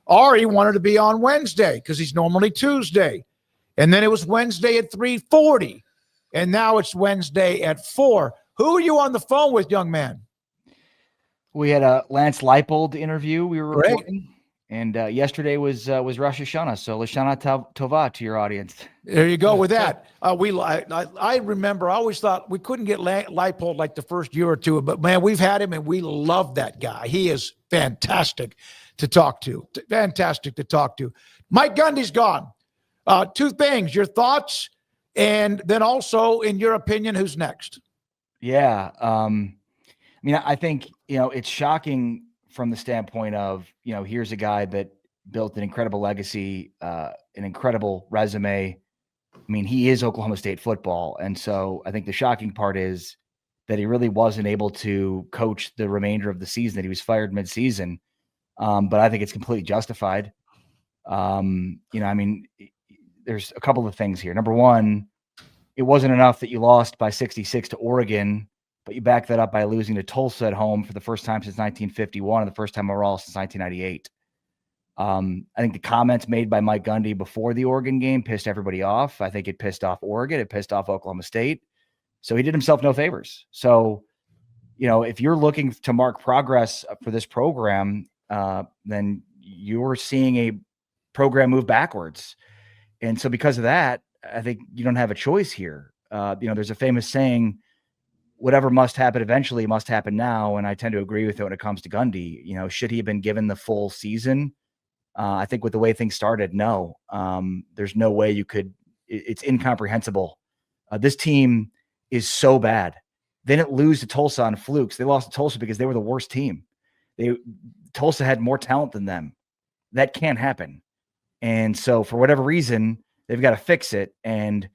Ari wanted to be on Wednesday because he's normally Tuesday. And then it was Wednesday at 3:40. And now it's Wednesday at 4. Who are you on the phone with, young man? We had a Lance Leipold interview we were Great. recording. And yesterday was Rosh Hashanah. So Lashana Tova to your audience. There you go with that. I remember I always thought we couldn't get Leipold like the first year or two, but man, we've had him and we love that guy. He is fantastic to talk to. Fantastic to talk to. Mike Gundy's gone. Two things, your thoughts, and then also, in your opinion, who's next? Yeah. I think, it's shocking from the standpoint of, here's a guy that built an incredible legacy, an incredible resume. I mean, he is Oklahoma State football. And so I think the shocking part is that he really wasn't able to coach the remainder of the season, that he was fired mid-season. But I think it's completely justified. There's a couple of things here. Number one, it wasn't enough that you lost by 66 to Oregon, but you back that up by losing to Tulsa at home for the first time since 1951 and the first time overall since 1998. I think the comments made by Mike Gundy before the Oregon game pissed everybody off. I think it pissed off Oregon. It pissed off Oklahoma State. So he did himself no favors. So, if you're looking to mark progress for this program, then you're seeing a program move backwards. And so because of that, I think you don't have a choice here. There's a famous saying, whatever must happen eventually must happen now. And I tend to agree with it when it comes to Gundy. Should he have been given the full season? I think with the way things started, no. There's no way you could. It's incomprehensible. This team is so bad. They didn't lose to Tulsa on flukes. They lost to Tulsa because they were the worst team. Tulsa had more talent than them. That can't happen. And so for whatever reason, they've got to fix it. And,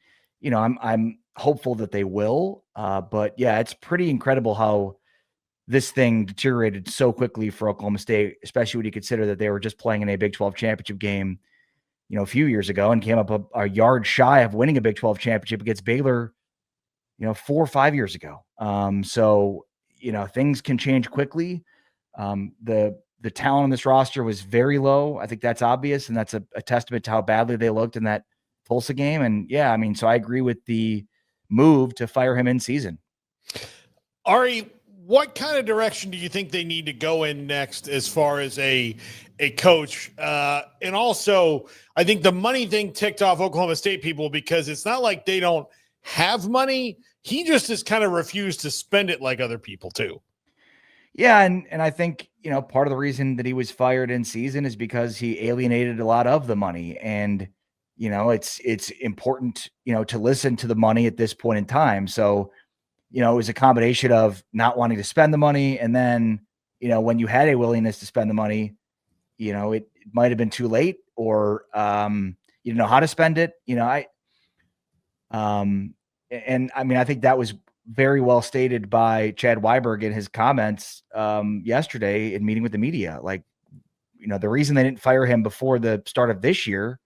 I'm hopeful that they will. But yeah, it's pretty incredible how this thing deteriorated so quickly for Oklahoma State, especially when you consider that they were just playing in a Big 12 championship game, a few years ago and came up a yard shy of winning a Big 12 championship against Baylor, 4 or 5 years ago. So, things can change quickly. The talent on this roster was very low. I think that's obvious. And that's a testament to how badly they looked in that Tulsa game. And yeah, so I agree with the move to fire him in season. Ari, what kind of direction do you think they need to go in next as far as a coach? And also, I think the money thing ticked off Oklahoma State people because it's not like they don't have money. He just has kind of refused to spend it like other people too. Yeah, and I think, part of the reason that he was fired in season is because he alienated a lot of the money. And, it's important, to listen to the money at this point in time. So, it was a combination of not wanting to spend the money. And then, when you had a willingness to spend the money, it might have been too late or you didn't know how to spend it. I think that was very well stated by Chad Weiberg in his comments yesterday in meeting with the media. Like, the reason they didn't fire him before the start of this year,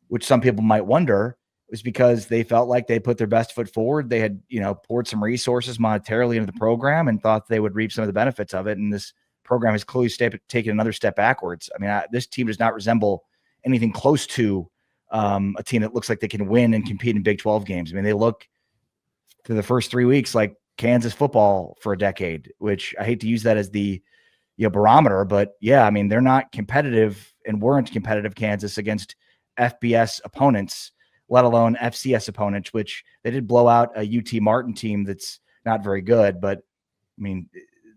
which some people might wonder, was because they felt like they put their best foot forward. They had, poured some resources monetarily into the program and thought they would reap some of the benefits of it. And this program has clearly taken another step backwards. This team does not resemble anything close to a team that looks like they can win and compete in Big 12 games. They look for the first 3 weeks like Kansas football for a decade, which I hate to use that as the barometer, but yeah, they're not competitive and weren't competitive, Kansas, against FBS opponents, let alone FCS opponents, which they did blow out a UT Martin team that's not very good. But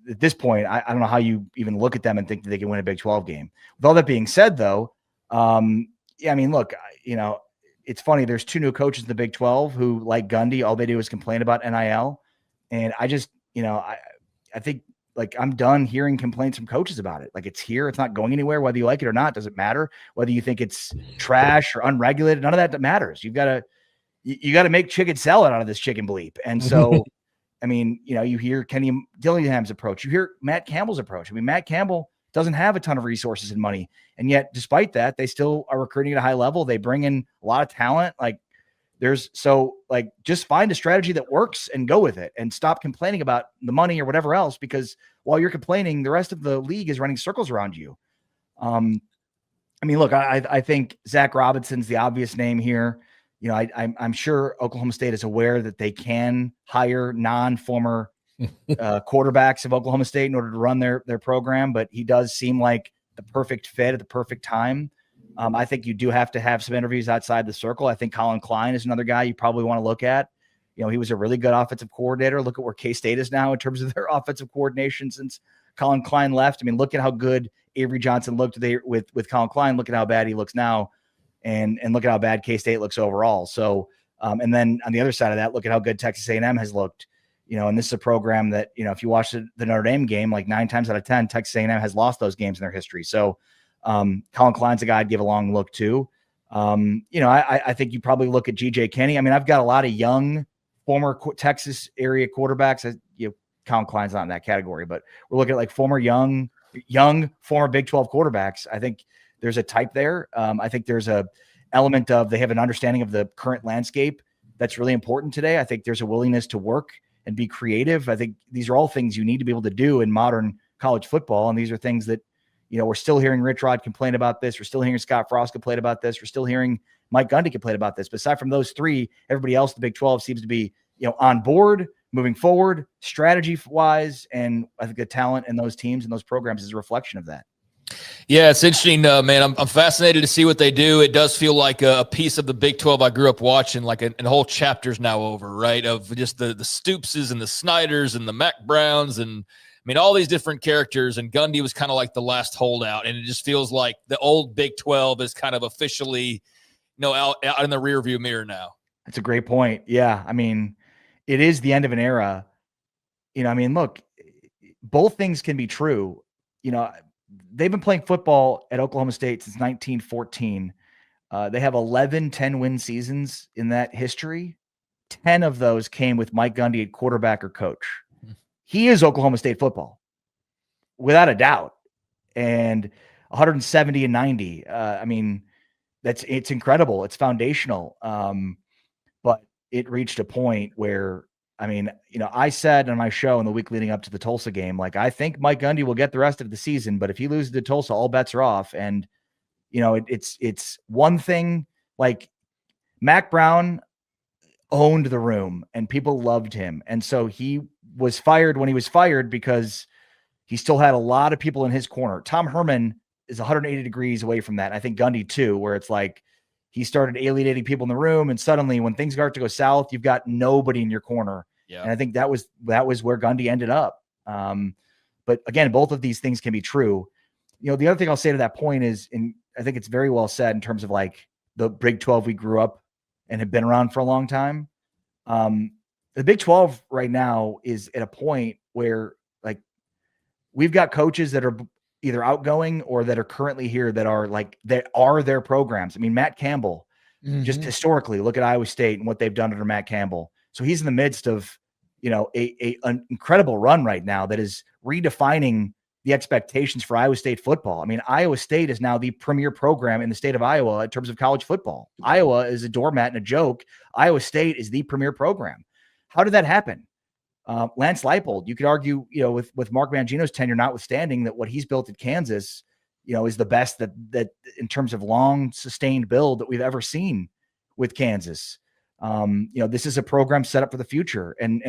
at this point, I don't know how you even look at them and think that they can win a Big 12 game. With all that being said, though, look, it's funny. There's 2 new coaches in the Big 12 who, like Gundy, all they do is complain about NIL. And I just, I think, like, I'm done hearing complaints from coaches about it. Like, it's here. It's not going anywhere. Whether you like it or not, doesn't matter. Whether you think it's trash or unregulated, none of that matters. You got to make chicken salad out of this chicken bleep. And so, you hear Kenny Dillingham's approach. You hear Matt Campbell's approach. Matt Campbell doesn't have a ton of resources and money. And yet, despite that, they still are recruiting at a high level. They bring in a lot of talent. Just find a strategy that works and go with it and stop complaining about the money or whatever else, because while you're complaining, the rest of the league is running circles around you. I mean, look, I think Zach Robinson's the obvious name here. You know, I'm sure Oklahoma State is aware that they can hire non-former quarterbacks of Oklahoma State in order to run their program, but he does seem like the perfect fit at the perfect time. I think you do have to have some interviews outside the circle. I think Colin Klein is another guy you probably want to look at. You know, he was a really good offensive coordinator. Look at where K-State is now in terms of their offensive coordination since Colin Klein left. I mean, look at how good Avery Johnson looked with Colin Klein. Look at how bad he looks now, and look at how bad K-State looks overall. So, and then on the other side of that, look at how good Texas A&M has looked. You know, and this is a program that, you know, if you watch the Notre Dame game, like 9 times out of 10, Texas A&M has lost those games in their history. So, Colin Klein's a guy I'd give a long look to. You know, I think you probably look at G.J. Kinney. I mean, I've got a lot of young former Texas area quarterbacks. You know, Colin Klein's not in that category, but we're looking at like former young former Big 12 quarterbacks. I think there's a type there. I think there's a element of they have an understanding of the current landscape that's really important today. I think there's a willingness to work and be creative. I think these are all things you need to be able to do in modern college football. And these are things that, you know, we're still hearing Rich Rod complain about this. We're still hearing Scott Frost complain about this. We're still hearing Mike Gundy complain about this. But aside from those three, everybody else, the Big 12 seems to be, you know, on board, moving forward, strategy wise. And I think the talent in those teams and those programs is a reflection of that. Yeah, it's interesting, man. I'm fascinated to see what they do. It does feel like a piece of the Big 12 I grew up watching, like a whole chapter's now over, right? Of just the Stoopses and the Snyders and the Mac Browns and, I mean, all these different characters, and Gundy was kind of like the last holdout, and it just feels like the old Big 12 is kind of officially, you know, out in the rearview mirror now. That's a great point. Yeah, I mean, it is the end of an era. You know, I mean, look, both things can be true. You know, they've been playing football at Oklahoma State since 1914. They have 11 10-win seasons in that history. 10 of those came with Mike Gundy at quarterback or coach. He is Oklahoma State football, without a doubt. And 170 and 90. I mean, it's incredible. It's foundational. But it reached a point where, I mean, you know, I said on my show in the week leading up to the Tulsa game, like, I think Mike Gundy will get the rest of the season, but if he loses to Tulsa, all bets are off. And, you know, it's one thing, like Mac Brown owned the room and people loved him. And so he was fired when he was fired because he still had a lot of people in his corner. Tom Herman is 180 degrees away from that. I think Gundy too, where it's like he started alienating people in the room, and suddenly when things start to go south, you've got nobody in your corner. Yeah. And I think that was where Gundy ended up. But again, both of these things can be true. You know, the other thing I'll say to that point is, and I think it's very well said in terms of like the Big 12 we grew up and have been around for a long time. The Big 12 right now is at a point where, like, we've got coaches that are either outgoing or that are currently here that are their programs. I mean, Matt Campbell, just historically, look at Iowa State and what they've done under Matt Campbell. So he's in the midst of, you know, an incredible run right now that is redefining the expectations for Iowa State football. I mean, Iowa State is now the premier program in the state of Iowa in terms of college football. Iowa is a doormat and a joke. Iowa State is the premier program. How did that happen? Lance Leipold, you could argue, you know, with Mark Mangino's tenure notwithstanding, that what he's built at Kansas, you know, is the best that in terms of long sustained build that we've ever seen with Kansas. You know, this is a program set up for the future. And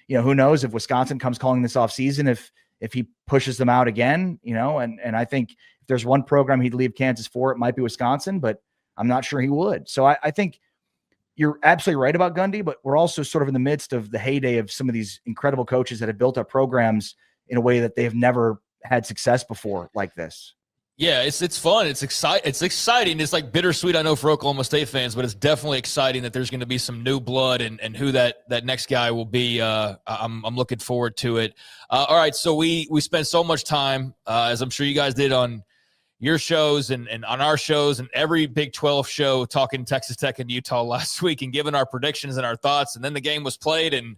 you know, who knows if Wisconsin comes calling this off season, if he pushes them out again, you know, and I think if there's one program he'd leave Kansas for, it might be Wisconsin, but I'm not sure he would. So I think you're absolutely right about Gundy, but we're also sort of in the midst of the heyday of some of these incredible coaches that have built up programs in a way that they have never had success before like this. Yeah, it's fun. It's exciting. It's like bittersweet, I know, for Oklahoma State fans, but it's definitely exciting that there's going to be some new blood and who that next guy will be. I'm looking forward to it. All right, so we spent so much time, as I'm sure you guys did on your shows and on our shows and every Big 12 show, talking Texas Tech and Utah last week and giving our predictions and our thoughts. And then the game was played, and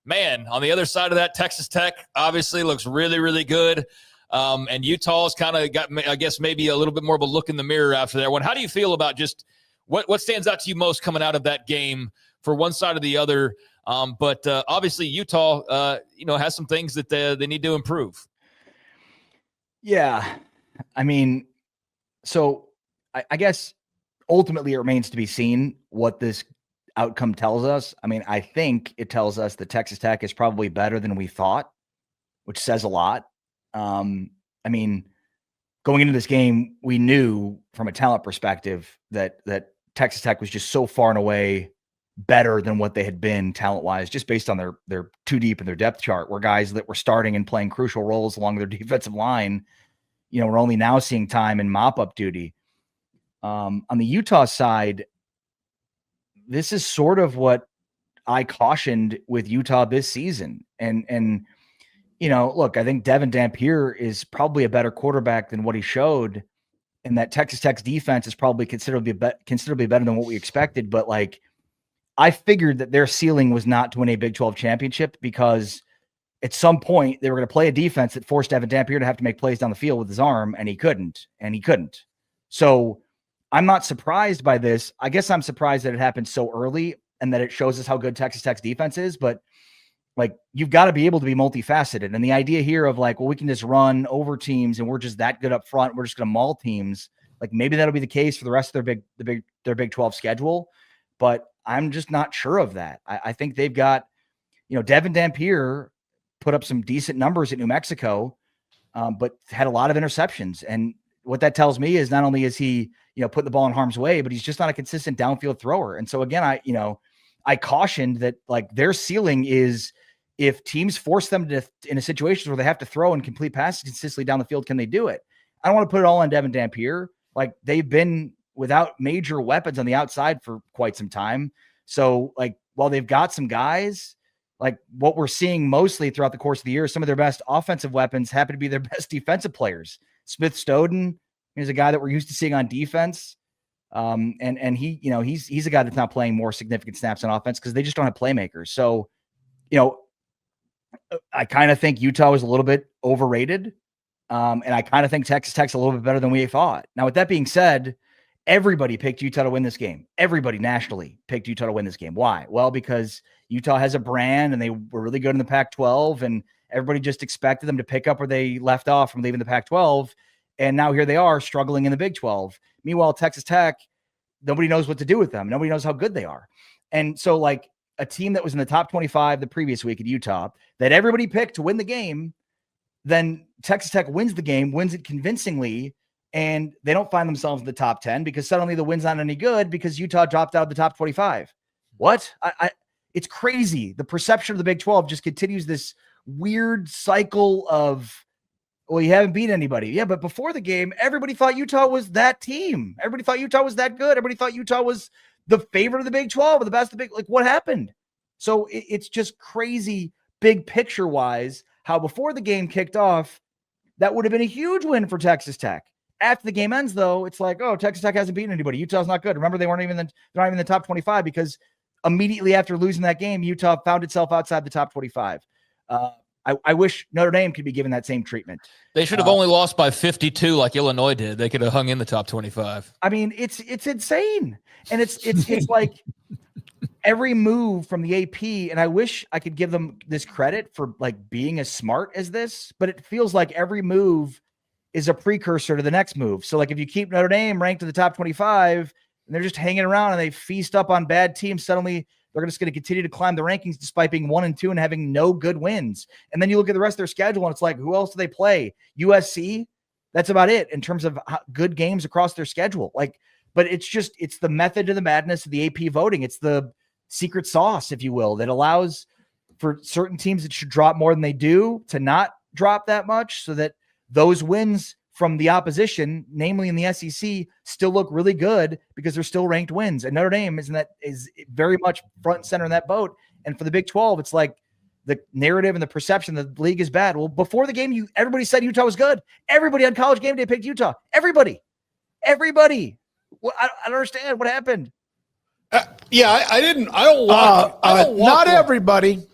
man, on the other side of that, Texas Tech obviously looks really, really good. And Utah's kind of got, I guess, maybe a little bit more of a look in the mirror after that one. How do you feel about just what stands out to you most coming out of that game for one side or the other? But obviously Utah, you know, has some things that they need to improve. Yeah. I mean, so I guess ultimately it remains to be seen what this outcome tells us. I mean, I think it tells us that Texas Tech is probably better than we thought, which says a lot. I mean, going into this game, we knew from a talent perspective that Texas Tech was just so far and away better than what they had been talent-wise, just based on their too deep in their depth chart, where guys that were starting and playing crucial roles along their defensive line, we're only now seeing time in mop-up duty. On the Utah side, this is sort of what I cautioned with Utah this season. And look, I think Devin Dampier is probably a better quarterback than what he showed, and that Texas Tech's defense is probably considerably better than what we expected. But like, I figured that their ceiling was not to win a Big 12 championship, because at some point they were going to play a defense that forced Devin Dampier to have to make plays down the field with his arm, and he couldn't. So I'm not surprised by this. I guess I'm surprised that it happened so early and that it shows us how good Texas Tech's defense is. But like, you've got to be able to be multifaceted. And the idea here of like, well, we can just run over teams and we're just that good up front, we're just going to maul teams. Like, maybe that'll be the case for the rest of their Big 12 schedule. But I'm just not sure of that. I think they've got, Devin Dampier put up some decent numbers at New Mexico, but had a lot of interceptions. And what that tells me is not only is he, putting the ball in harm's way, but he's just not a consistent downfield thrower. And so again, I cautioned that like their ceiling is, if teams force them to in a situation where they have to throw and complete passes consistently down the field, can they do it? I don't want to put it all on Devin Dampier. Like, they've been without major weapons on the outside for quite some time. So like, while they've got some guys, like what we're seeing mostly throughout the course of the year, some of their best offensive weapons happen to be their best defensive players. Smith Stoden is a guy that we're used to seeing on defense. And he, he's a guy that's not playing more significant snaps on offense because they just don't have playmakers. So, I kind of think Utah was a little bit overrated. And I kind of think Texas Tech's a little bit better than we thought. Now, with that being said, everybody picked Utah to win this game. Everybody nationally picked Utah to win this game. Why? Well, because Utah has a brand and they were really good in the Pac-12, and everybody just expected them to pick up where they left off from leaving the Pac-12. And now here they are struggling in the Big 12. Meanwhile, Texas Tech, nobody knows what to do with them. Nobody knows how good they are. And so like, a team that was in the top 25 the previous week at Utah that everybody picked to win the game, then Texas Tech wins the game, wins it convincingly, and they don't find themselves in the top 10 because suddenly the win's not any good because Utah dropped out of the top 25. What? It's crazy. The perception of the Big 12 just continues this weird cycle of, well, you haven't beat anybody. Yeah, but before the game, everybody thought Utah was that team. Everybody thought Utah was that good. Everybody thought Utah was the favorite of the Big 12 or the best of the Big. Like, what happened? So it's just crazy, big picture wise, how before the game kicked off, that would have been a huge win for Texas Tech. After the game ends, though, it's like, oh, Texas Tech hasn't beaten anybody. Utah's not good. Remember, they're not even in the top 25 because immediately after losing that game, Utah found itself outside the top 25. I wish Notre Dame could be given that same treatment. They should have only lost by 52 like Illinois did. They could have hung in the top 25. I mean, it's insane. And it's like every move from the AP, and I wish I could give them this credit for like being as smart as this, but it feels like every move is a precursor to the next move. So like, if you keep Notre Dame ranked in the top 25 and they're just hanging around and they feast up on bad teams, suddenly they're just going to continue to climb the rankings despite being 1-2 and having no good wins. And then you look at the rest of their schedule and it's like, who else do they play? USC. That's about it in terms of good games across their schedule. Like, but it's the method to the madness of the AP voting. It's the secret sauce, if you will, that allows for certain teams that should drop more than they do to not drop that much, so that those wins from the opposition, namely in the SEC, still look really good because they're still ranked wins. And Notre Dame is very much front and center in that boat. And for the Big 12, it's like the narrative and the perception that the league is bad. Well, before the game, everybody said Utah was good. Everybody on College Game Day picked Utah. Everybody. Well, I don't understand what happened. Yeah, I don't walk. Not everybody.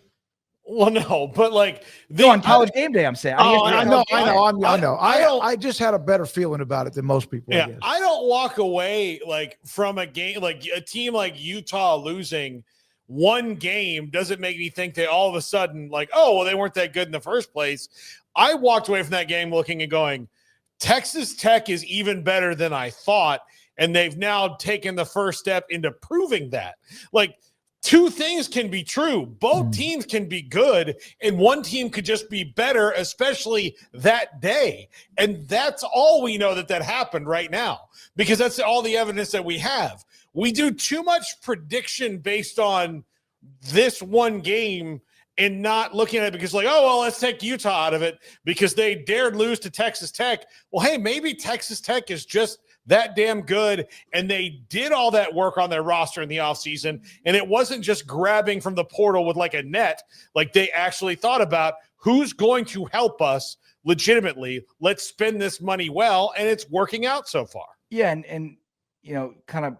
Well, no, but like on College Game Day, I'm saying. I know. I just had a better feeling about it than most people. Yeah, I don't walk away like from a game, like a team like Utah losing one game doesn't make me think they all of a sudden like, oh, well, they weren't that good in the first place. I walked away from that game looking and going, Texas Tech is even better than I thought, and they've now taken the first step into proving that. Like, two things can be true. Both teams can be good, and one team could just be better, especially that day. And that's all we know that happened right now, because that's all the evidence that we have. We do too much prediction based on this one game and not looking at it because, like, oh, well, let's take Utah out of it because they dared lose to Texas Tech. Well, hey, maybe Texas Tech is just that damn good, and they did all that work on their roster in the offseason, and it wasn't just grabbing from the portal with like a net. Like, they actually thought about who's going to help us legitimately. Let's spend this money well, and it's working out so far. Yeah, and you know, kind of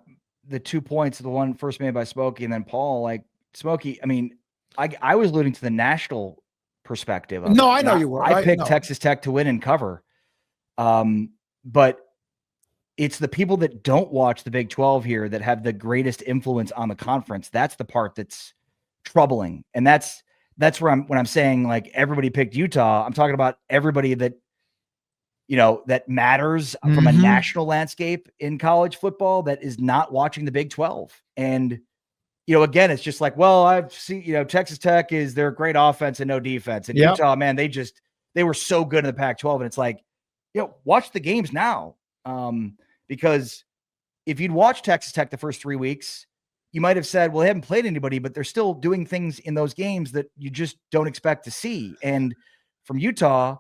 the 2 points, the one first made by Smokey and then Paul, like Smokey, I mean, I was alluding to the national perspective. No, I know you were. I picked Texas Tech to win and cover. But it's the people that don't watch the Big 12 here that have the greatest influence on the conference. That's the part that's troubling. And that's where when I'm saying like everybody picked Utah, I'm talking about everybody that, you know, that matters from a national landscape in college football that is not watching the Big 12. And, you know, again, it's just like, well, I've seen, you know, Texas Tech is their great offense and no defense. And Utah, man, they were so good in the Pac-12. And it's like, you know, watch the games now. Because if you'd watched Texas Tech the first 3 weeks, you might have said, well, they haven't played anybody, but they're still doing things in those games that you just don't expect to see. And from Utah,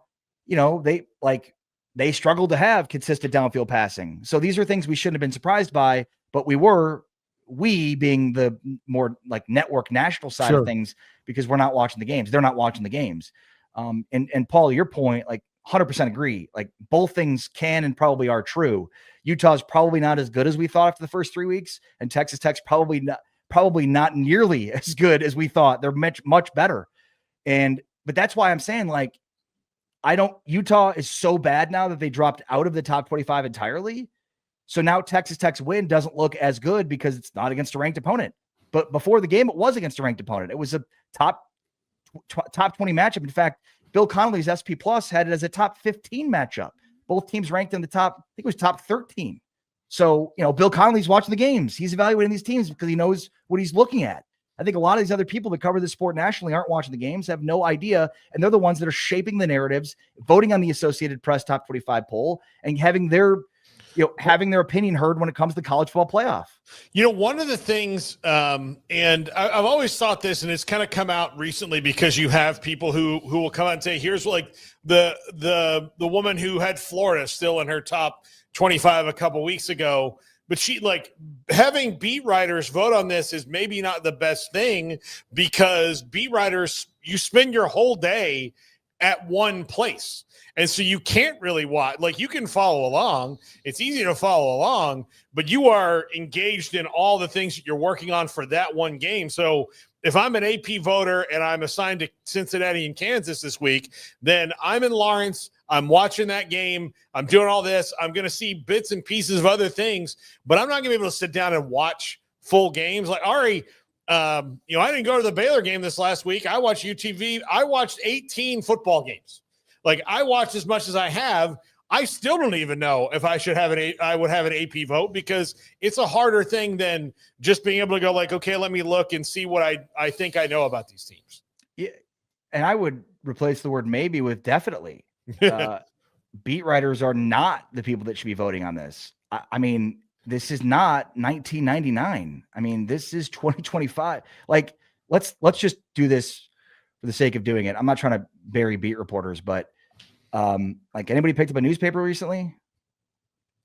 you know, they struggled to have consistent downfield passing. So these are things we shouldn't have been surprised by, but we being the more like network national side of things, because we're not watching the games. They're not watching the games. And Paul, your point, like 100% agree. Like both things can and probably are true. Utah's probably not as good as we thought after the first 3 weeks, and Texas Tech's probably not nearly as good as we thought. They're much better. But that's why I'm saying, like, Utah is so bad now that they dropped out of the top 25 entirely. So now Texas Tech's win doesn't look as good because it's not against a ranked opponent. But before the game, it was against a ranked opponent. It was a top 20 matchup. In fact, Bill Connolly's SP Plus had it as a top 15 matchup. Both teams ranked in the top, I think it was top 13. So, you know, Bill Connolly's watching the games. He's evaluating these teams because he knows what he's looking at. I think a lot of these other people that cover this sport nationally aren't watching the games, have no idea. And they're the ones that are shaping the narratives, voting on the Associated Press top 25 poll, and having their opinion heard when it comes to the college football playoff. You know, one of the things, and I've always thought this, and it's kind of come out recently because you have people who will come out and say, here's like the woman who had Florida still in her top 25 a couple weeks ago, but she, like, having beat writers vote on this is maybe not the best thing, because beat writers, you spend your whole day at one place. And so you can't really watch, like, you can follow along. It's easy to follow along, but you are engaged in all the things that you're working on for that one game. So if I'm an AP voter and I'm assigned to Cincinnati and Kansas this week, then I'm in Lawrence. I'm watching that game. I'm doing all this. I'm going to see bits and pieces of other things, but I'm not going to be able to sit down and watch full games. Like Ari, I didn't go to the Baylor game this last week. I watched UTV. I watched 18 football games. Like, I watched as much as I have. I still don't even know if I should have I would have an AP vote, because it's a harder thing than just being able to go like, okay, let me look and see what I think I know about these teams. Yeah. And I would replace the word maybe with definitely. Beat writers are not the people that should be voting on this. I mean, this is not 1999. I mean, this is 2025. Like, let's just do this for the sake of doing it. I'm not trying to bury beat reporters, but like, anybody picked up a newspaper recently?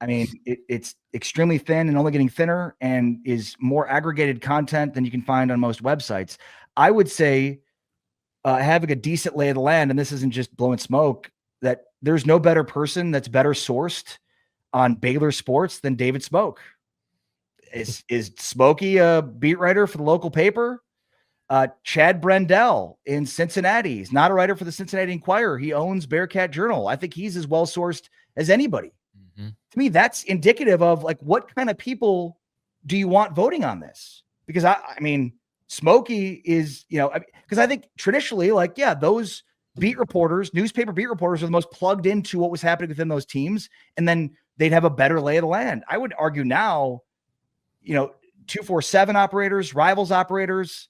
I mean, it's extremely thin and only getting thinner, and is more aggregated content than you can find on most websites. I would say having a decent lay of the land, and this isn't just blowing smoke, that there's no better person that's better sourced on Baylor sports than David Smoke. Is Smokey a beat writer for the local paper? Chad Brendel in Cincinnati. He's not a writer for the Cincinnati Enquirer. He owns Bearcat Journal. I think he's as well sourced as anybody. Mm-hmm. To me, that's indicative of, like, what kind of people do you want voting on this? Because I mean, Smokey is, because I think traditionally, like, yeah, those newspaper beat reporters are the most plugged into what was happening within those teams. And then they'd have a better lay of the land. I would argue now, 247 operators, rivals operators,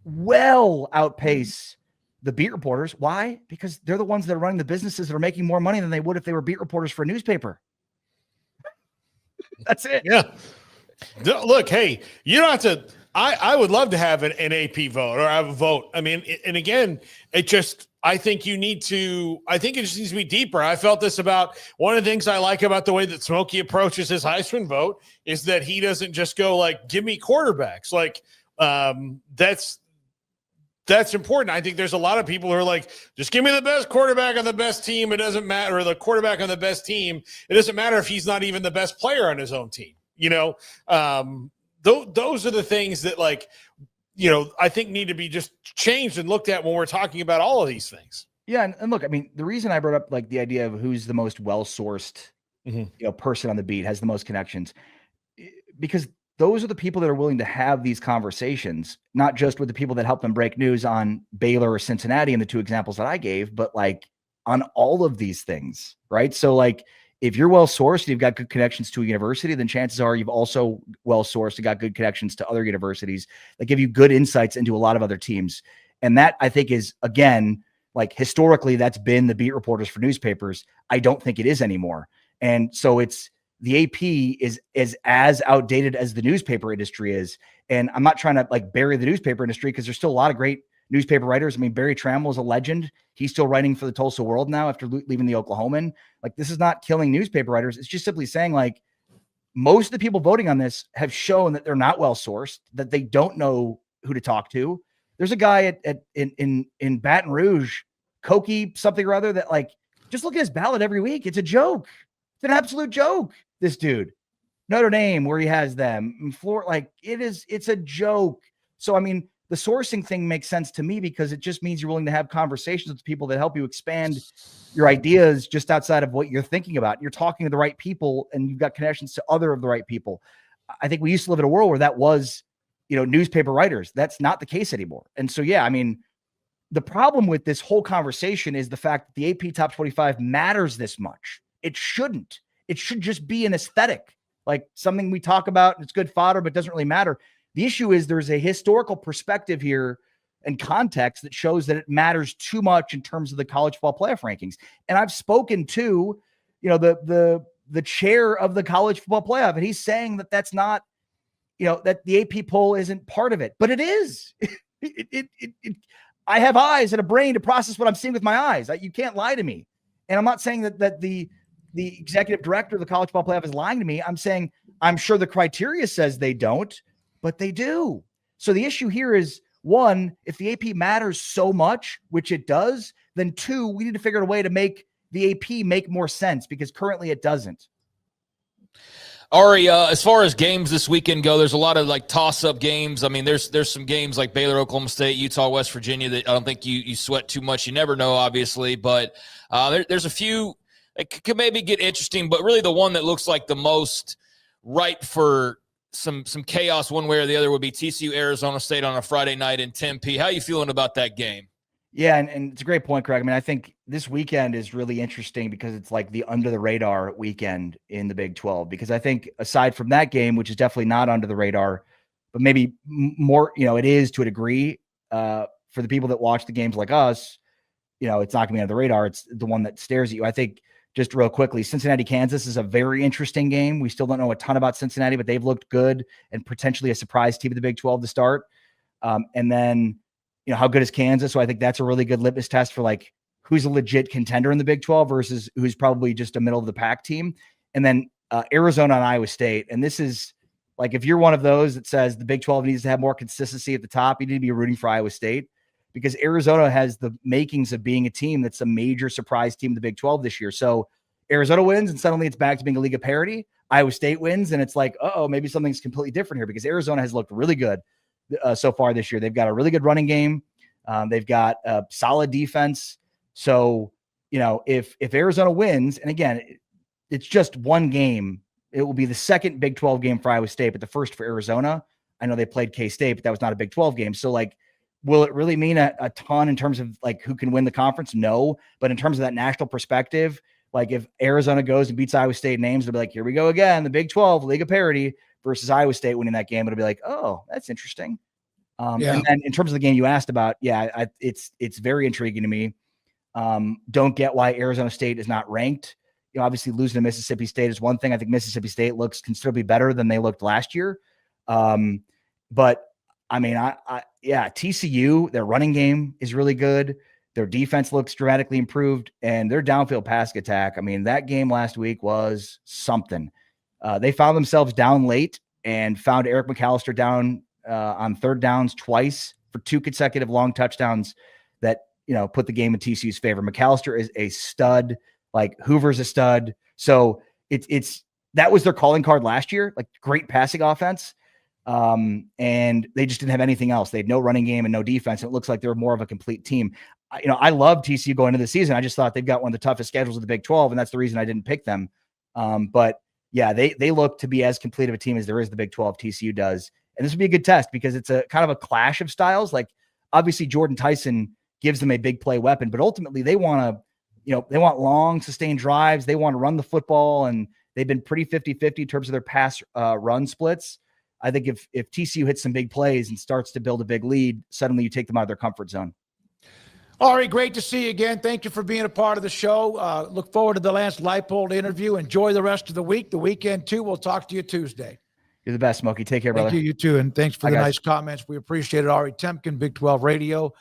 well outpace the beat reporters. Why? Because they're the ones that are running the businesses that are making more money than they would if they were beat reporters for a newspaper. That's it. Yeah. Look, hey, you don't have to. I would love to have an AP vote or have a vote. I mean, and again, I think it just needs to be deeper. I felt this about one of the things I like about the way that Smokey approaches his Heisman vote is that he doesn't just go like, give me quarterbacks. Like, that's important. I think there's a lot of people who are like, just give me the best quarterback on the best team. It doesn't matter. Or the quarterback on the best team. It doesn't matter if he's not even the best player on his own team. Those are the things that I think need to be just changed and looked at when we're talking about all of these things. Yeah. And look, I mean, the reason I brought up like the idea of who's the most well-sourced, person on the beat, has the most connections, because those are the people that are willing to have these conversations, not just with the people that help them break news on Baylor or Cincinnati in the two examples that I gave, but like on all of these things. Right. So like, if you're well-sourced, you've got good connections to a university, then chances are you've also well-sourced and got good connections to other universities that give you good insights into a lot of other teams. And that, I think, is, again, like historically, that's been the beat reporters for newspapers. I don't think it is anymore. And so the AP is as outdated as the newspaper industry is. And I'm not trying to like bury the newspaper industry because there's still a lot of great newspaper writers. I mean, Barry Trammell is a legend. He's still writing for the Tulsa World now after leaving the Oklahoman. Like, this is not killing newspaper writers. It's just simply saying like most of the people voting on this have shown that they're not well-sourced, that they don't know who to talk to. There's a guy in Baton Rouge, Koki something or other, that like, just look at his ballot every week. It's a joke. It's an absolute joke. This dude, Notre Dame, where he has them, it's a joke. So, I mean, the sourcing thing makes sense to me because it just means you're willing to have conversations with people that help you expand your ideas just outside of what you're thinking about. You're talking to the right people and you've got connections to other of the right people. I think we used to live in a world where that was, newspaper writers. That's not the case anymore. And so, yeah, I mean, the problem with this whole conversation is the fact that the AP Top 25 matters this much. It shouldn't. It should just be an aesthetic, like something we talk about and it's good fodder, but doesn't really matter. The issue is there's a historical perspective here and context that shows that it matters too much in terms of the college football playoff rankings. And I've spoken to, the chair of the college football playoff, and he's saying that that's not, that the AP poll isn't part of it, but it is. I have eyes and a brain to process what I'm seeing with my eyes. You can't lie to me. And I'm not saying that the executive director of the college football playoff is lying to me. I'm saying I'm sure the criteria says they don't, but they do. So the issue here is, one, if the AP matters so much, which it does, then two, we need to figure out a way to make the AP make more sense because currently it doesn't. Ari, as far as games this weekend go, there's a lot of like toss-up games. I mean, there's some games like Baylor, Oklahoma State, Utah, West Virginia that I don't think you sweat too much. You never know, obviously, but there's a few that could maybe get interesting. But really, the one that looks like the most ripe for some chaos one way or the other would be TCU, Arizona State on a Friday night in Tempe. How are you feeling about that game? Yeah, and it's a great point, Craig. I mean, I think this weekend is really interesting because it's like the under the radar weekend in the Big 12. Because I think aside from that game, which is definitely not under the radar, but maybe more, it is to a degree for the people that watch the games like us, it's not going to be under the radar. It's the one that stares at you. I think just real quickly, Cincinnati, Kansas is a very interesting game. We still don't know a ton about Cincinnati, but they've looked good and potentially a surprise team of the Big 12 to start. And then, how good is Kansas? So I think that's a really good litmus test for like who's a legit contender in the Big 12 versus who's probably just a middle of the pack team. And then Arizona and Iowa State. And this is like, if you're one of those that says the Big 12 needs to have more consistency at the top, you need to be rooting for Iowa State because Arizona has the makings of being a team that's a major surprise team in the Big 12 this year. So Arizona wins and suddenly it's back to being a league of parity. Iowa State wins and it's like, maybe something's completely different here because Arizona has looked really good so far this year. They've got a really good running game. They've got a solid defense. So, if Arizona wins, and again, it's just one game, it will be the second Big 12 game for Iowa State, but the first for Arizona. I know they played K-State, but that was not a Big 12 game. So like will it really mean a ton in terms of like who can win the conference? No. But in terms of that national perspective, like if Arizona goes and beats Iowa State names, it'll be like, here we go again, the Big 12 League of Parity versus Iowa State winning that game. It'll be like, oh, that's interesting. And then in terms of the game you asked about, it's very intriguing to me. Don't get why Arizona State is not ranked. You know, obviously losing to Mississippi State is one thing. I think Mississippi State looks considerably better than they looked last year. But I mean, TCU, their running game is really good. Their defense looks dramatically improved, and their downfield pass attack. I mean, that game last week was something. They found themselves down late and found Eric McAllister down on third downs twice for 2 consecutive long touchdowns that, you know, put the game in TCU's favor. McAllister is a stud, like Hoover's a stud. So that was their calling card last year, like great passing offense. And they just didn't have anything else. They had no running game and no defense. And it looks like they're more of a complete team. I love TCU going into the season. I just thought they've got one of the toughest schedules of the Big 12, and that's the reason I didn't pick them. But yeah, they look to be as complete of a team as there is the Big 12. TCU does. And this would be a good test because it's a kind of a clash of styles. Like obviously Jordan Tyson gives them a big play weapon, but ultimately they want long sustained drives. They want to run the football, and they've been pretty 50-50 in terms of their pass run splits. I think if TCU hits some big plays and starts to build a big lead, suddenly you take them out of their comfort zone. Ari, great to see you again. Thank you for being a part of the show. Look forward to the Lance Leipold interview. Enjoy the rest of the week, the weekend too. We'll talk to you Tuesday. You're the best, Smokey. Take care, brother. Thank you, you too. And thanks for Bye, the guys. nice comments. We appreciate it. Ari Temkin, Big 12 Radio.